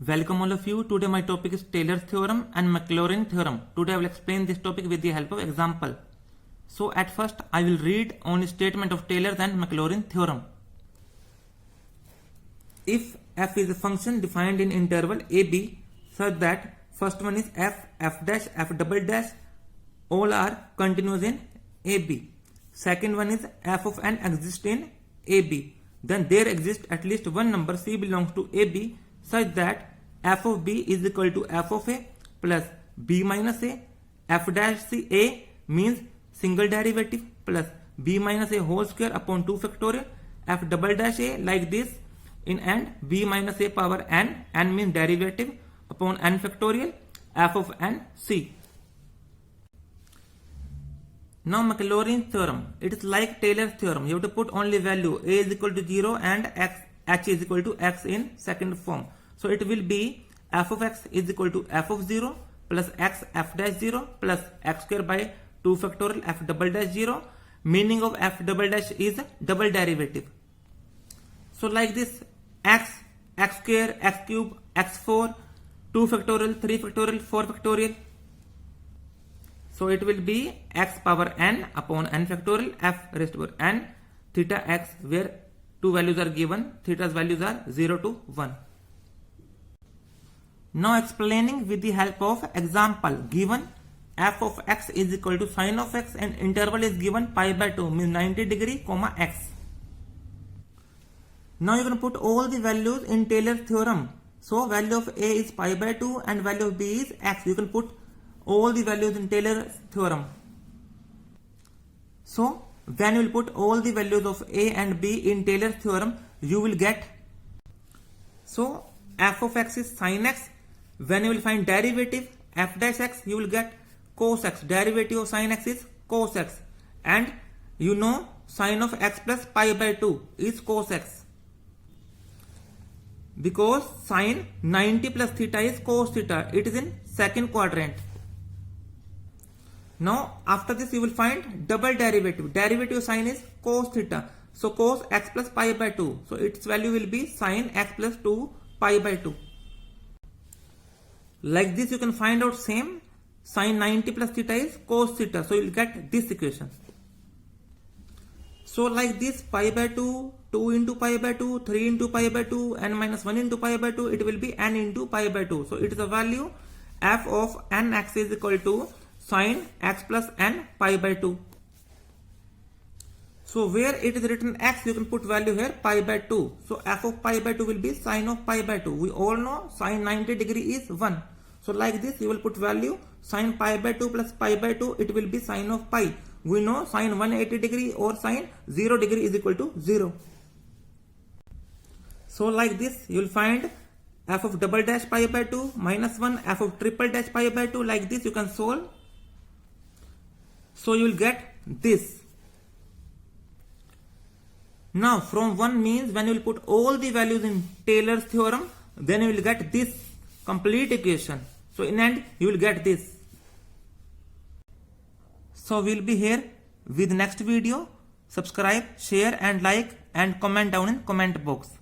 Welcome all of you. Today my topic is Taylor's theorem and Maclaurin theorem. Today I will explain this topic with the help of example. So at first I will read only statement of Taylor's and Maclaurin theorem. If f is a function defined in interval ab such that first one is f dash, f double dash, all are continuous in ab. Second one is f of n exists in ab. Then there exists at least one number c belongs to ab such that f of b is equal to f of a plus b minus a. F dash c a means single derivative plus b minus a whole square upon 2 factorial. F double dash a like this in and b minus a power n means derivative upon n factorial, f of n c. Now Maclaurin's theorem, it is like Taylor's theorem. You have to put only value a is equal to 0 and h is equal to x in second form. So it will be f of x is equal to f of 0 plus x f dash 0 plus x square by 2 factorial f double dash 0. Meaning of f double dash is double derivative. So like this x square, x cube, x4, 2 factorial, 3 factorial, 4 factorial. So it will be x power n upon n factorial f raised to power n theta x, where two values are given. Theta's values are 0 to 1. Now explaining with the help of example. Given f of x is equal to sin of x and interval is given pi by 2 means 90 degree comma x. Now you can put all the values in Taylor's theorem. So value of a is pi by 2 and value of b is x. You can put all the values in Taylor's theorem. So when you will put all the values of a and b in Taylor's theorem, you will get, so f of x is sin x. When you will find derivative f dash x, you will get cos x. Derivative of sin x is cos x, and you know sin of x plus pi by 2 is cos x, because sin 90 plus theta is cos theta. It is in second quadrant. Now after this you will find double derivative. Derivative of sin is cos theta. So cos x plus pi by 2. So its value will be sin x plus 2 pi by 2. Like this you can find out same. Sin 90 plus theta is cos theta. So you will get this equation. So like this pi by 2, 2 into pi by 2, 3 into pi by 2, n minus 1 into pi by 2, it will be n into pi by 2. So it is a value f of nx is equal to sin x plus n pi by 2. So where it is written x, you can put value here pi by 2. So f of pi by 2 will be sin of pi by 2. We all know sin 90 degree is 1. So like this you will put value sin pi by 2 plus pi by 2, it will be sin of pi. We know sin 180 degree or sin 0 degree is equal to 0. So like this you will find f of double dash pi by 2 minus 1, f of triple dash pi by 2. Like this you can solve. So you will get this. Now from 1 means when you will put all the values in Taylor's theorem, then you will get this complete equation. So in end you will get this. So we will be here with next video. Subscribe, share and like and comment down in comment box.